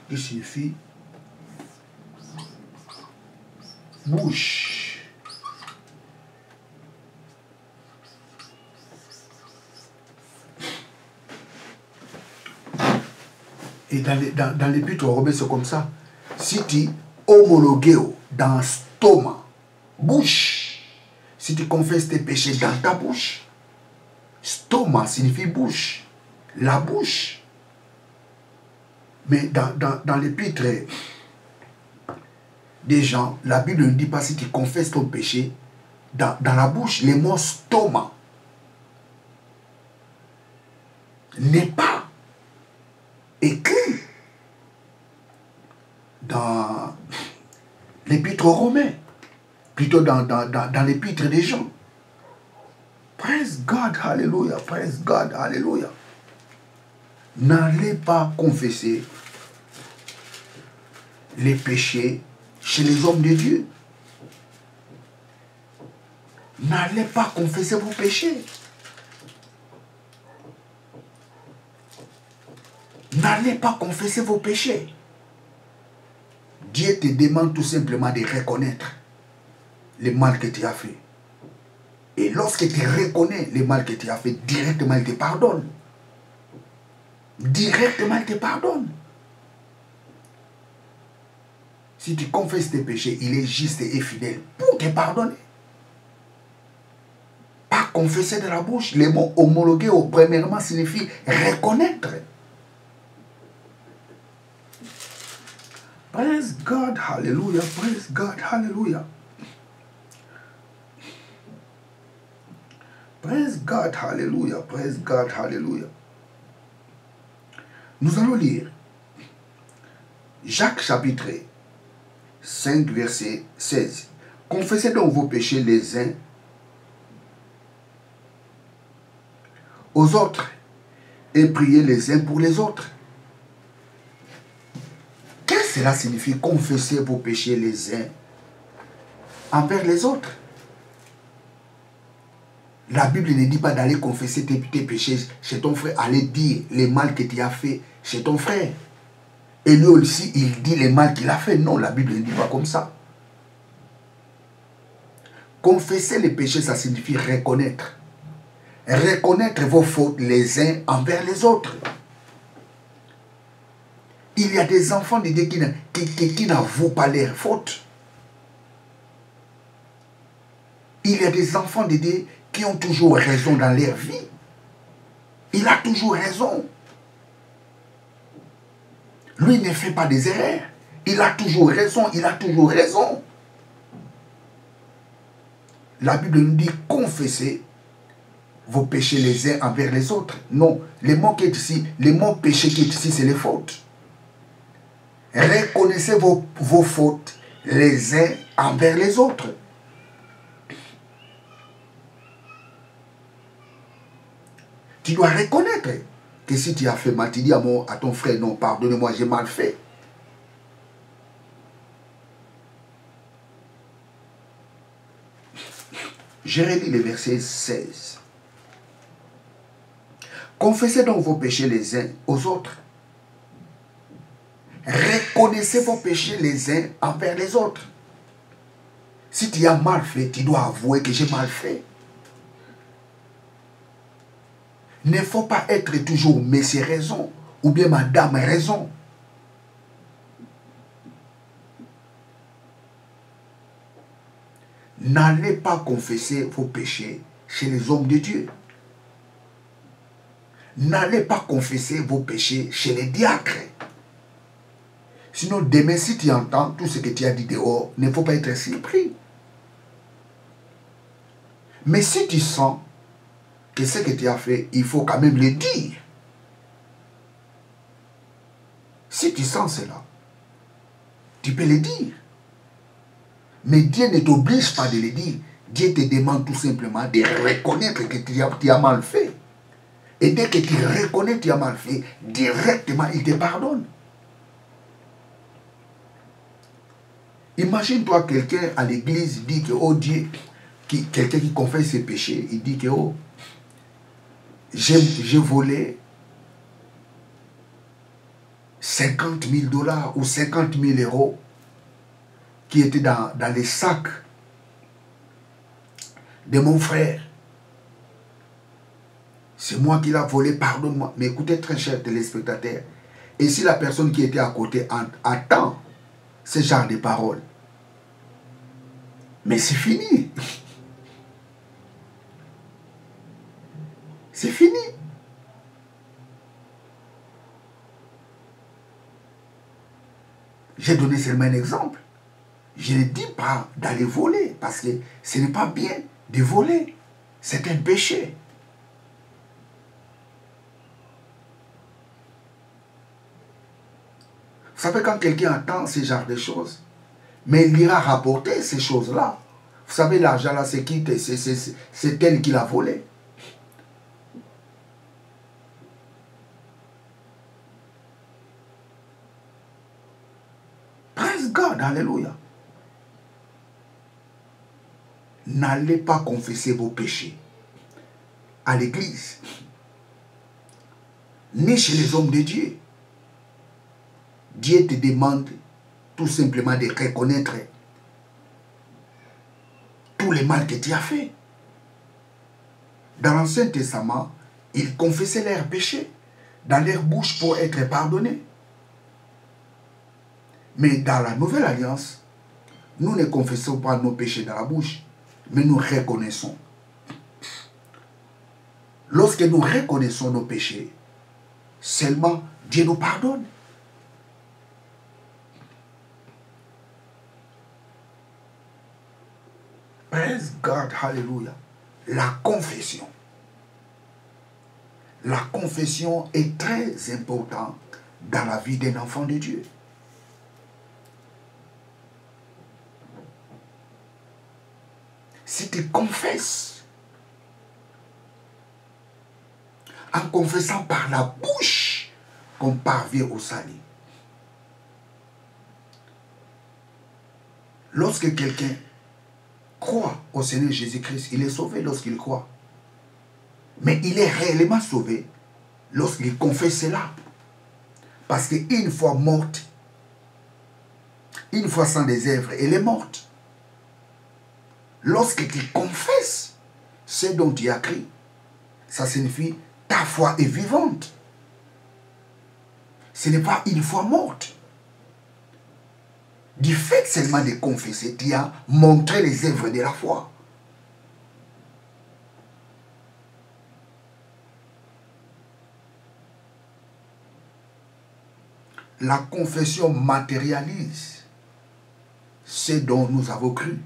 qui signifie bouche. Et dans l'épître aux Romains, c'est comme ça. Si tu homologues dans stomac, bouche, si tu confesses tes péchés dans ta bouche, stomac signifie bouche, la bouche. Mais dans l'épître des gens, la Bible ne dit pas si tu confesses ton péché dans la bouche. Les mots stomac n'est pas écrit dans l'épître aux Romains, plutôt dans l'épître des gens. Praise God, hallelujah, praise God, hallelujah. N'allez pas confesser les péchés chez les hommes de Dieu. N'allez pas confesser vos péchés. N'allez pas confesser vos péchés. Dieu te demande tout simplement de reconnaître le mal que tu as fait. Et lorsque tu reconnais le mal que tu as fait, directement il te pardonne. Directement il te pardonne. Si tu confesses tes péchés, il est juste et fidèle pour te pardonner. Pas confesser de la bouche. Les mots homologués premièrement signifient reconnaître. Praise God, hallelujah, praise God, hallelujah. Praise God, hallelujah, praise God, hallelujah. Nous allons lire Jacques chapitre 5, verset 16. Confessez donc vos péchés les uns aux autres et priez les uns pour les autres. Qu'est-ce que cela signifie, confesser vos péchés les uns envers les autres? La Bible ne dit pas d'aller confesser tes péchés chez ton frère, aller dire les mal que tu as fait chez ton frère. Et lui aussi, il dit les mal qu'il a fait. Non, la Bible ne dit pas comme ça. Confesser les péchés, ça signifie reconnaître. Reconnaître vos fautes les uns envers les autres. Il y a des enfants de Dieu qui n'avouent pas leurs fautes. Il y a des enfants de Dieu qui ont toujours raison dans leur vie. Il a toujours raison. Lui ne fait pas des erreurs. Il a toujours raison, il a toujours raison. La Bible nous dit confessez vos péchés les uns envers les autres. Non, le mot qui est ici, le mot péché qui est ici, c'est les fautes. Reconnaissez vos fautes les uns envers les autres. Tu dois reconnaître que si tu as fait mal, tu dis à ton frère, non, pardonnez-moi, j'ai mal fait. Je relis le verset 16. Confessez donc vos péchés les uns aux autres. Reconnaissez vos péchés les uns envers les autres. Si tu as mal fait, tu dois avouer que j'ai mal fait. Il ne faut pas être toujours monsieur raison ou bien madame raison. N'allez pas confesser vos péchés chez les hommes de Dieu. N'allez pas confesser vos péchés chez les diacres. Sinon, demain, si tu entends tout ce que tu as dit dehors, il ne faut pas être surpris. Mais si tu sens que ce que tu as fait, il faut quand même le dire. Si tu sens cela, tu peux le dire. Mais Dieu ne t'oblige pas de le dire. Dieu te demande tout simplement de reconnaître que tu as mal fait. Et dès que tu reconnais que tu as mal fait, directement, il te pardonne. Imagine-toi quelqu'un à l'église dit que, oh Dieu, quelqu'un qui confesse ses péchés, il dit que, oh, j'ai volé 50 000 $ ou 50 000 € qui étaient dans les sacs de mon frère. C'est moi qui l'ai volé, pardonne-moi. Mais écoutez, très cher téléspectateur, et si la personne qui était à côté attend ce genre de paroles, mais c'est fini. C'est fini. J'ai donné seulement un exemple. Je ne dis pas d'aller voler, parce que ce n'est pas bien de voler. C'est un péché. Vous savez, quand quelqu'un attend ce genre de choses, mais il ira rapporter ces choses-là. Vous savez, l'argent là, c'est qui? C'est elle qui l'a volé. Praise God, alléluia. N'allez pas confesser vos péchés à l'église, ni chez les hommes de Dieu. Dieu te demande tout simplement de reconnaître tout le mal que tu as fait. Dans l'Ancien Testament, ils confessaient leurs péchés dans leur bouche pour être pardonnés. Mais dans la Nouvelle Alliance, nous ne confessons pas nos péchés dans la bouche, mais nous reconnaissons. Lorsque nous reconnaissons nos péchés, seulement Dieu nous pardonne. Praise God, hallelujah. La confession. La confession est très importante dans la vie d'un enfant de Dieu. Si tu confesses, en confessant par la bouche qu'on parvient au salut. Lorsque quelqu'un croit au Seigneur Jésus-Christ, il est sauvé lorsqu'il croit. Mais il est réellement sauvé lorsqu'il confesse cela. Parce qu'une fois morte, une fois sans des œuvres, elle est morte. Lorsque tu confesses ce dont tu as cru, ça signifie ta foi est vivante. Ce n'est pas une fois morte. Du fait seulement de confesser, tu as montré les œuvres de la foi. La confession matérialise ce dont nous avons cru.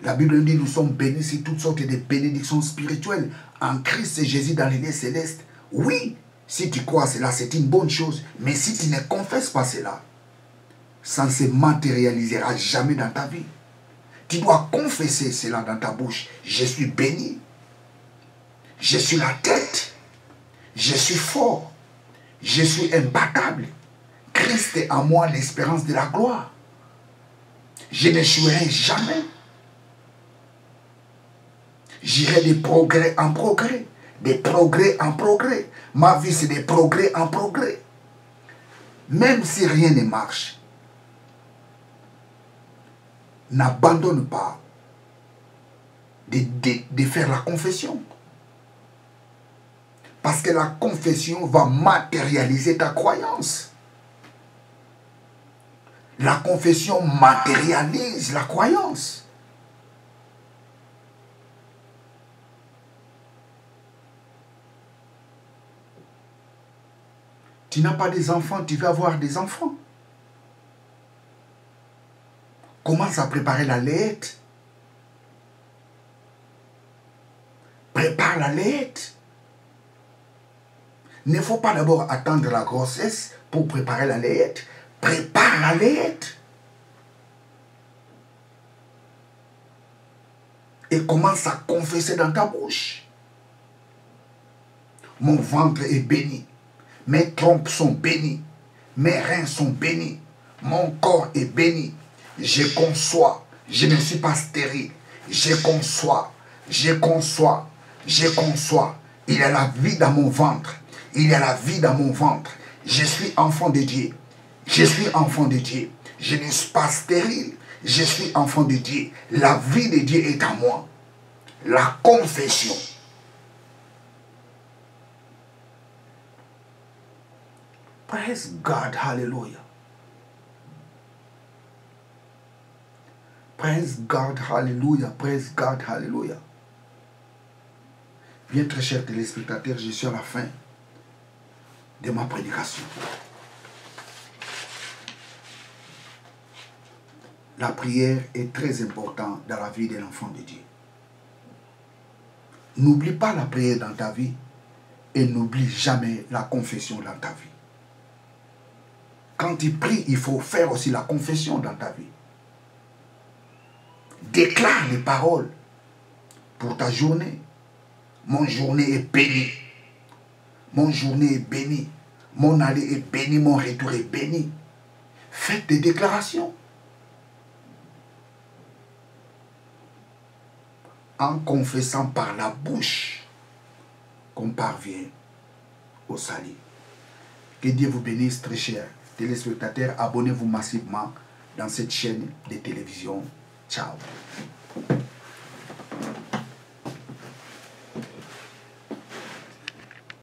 La Bible dit nous sommes bénis sur toutes sortes de bénédictions spirituelles en Christ Jésus dans les lieux célestes. Oui, si tu crois cela, c'est une bonne chose. Mais si tu ne confesses pas cela, ça ne se matérialisera jamais dans ta vie. Tu dois confesser cela dans ta bouche. Je suis béni. Je suis la tête. Je suis fort. Je suis imbattable. Christ est en moi l'espérance de la gloire. Je n'échouerai jamais. J'irai de progrès en progrès, de progrès en progrès. Ma vie, c'est des progrès en progrès. Même si rien ne marche, n'abandonne pas de faire la confession. Parce que la confession va matérialiser ta croyance. La confession matérialise la croyance. Tu n'as pas des enfants, tu veux avoir des enfants. Commence à préparer la laite. Prépare la laite. Il ne faut pas d'abord attendre la grossesse pour préparer la laite. Prépare la laite. Et commence à confesser dans ta bouche. Mon ventre est béni. Mes trompes sont bénies. Mes reins sont bénis. Mon corps est béni. Je conçois. Je ne suis pas stérile. Je conçois, je conçois, je conçois. Il y a la vie dans mon ventre. Il y a la vie dans mon ventre. Je suis enfant de Dieu. Je suis enfant de Dieu. Je ne suis pas stérile. Je suis enfant de Dieu. La vie de Dieu est en moi. La confession. Praise God, hallelujah. Praise God, hallelujah. Praise God, hallelujah. Bien, très chers téléspectateurs, je suis à la fin de ma prédication. La prière est très importante dans la vie de l'enfant de Dieu. N'oublie pas la prière dans ta vie et n'oublie jamais la confession dans ta vie. Quand tu pries, il faut faire aussi la confession dans ta vie. Déclare les paroles pour ta journée. Mon journée est bénie. Mon journée est bénie. Mon aller est béni. Mon retour est béni. Faites des déclarations. En confessant par la bouche qu'on parvient au salut. Que Dieu vous bénisse, très chers téléspectateurs. Abonnez-vous massivement dans cette chaîne de télévision. Ciao.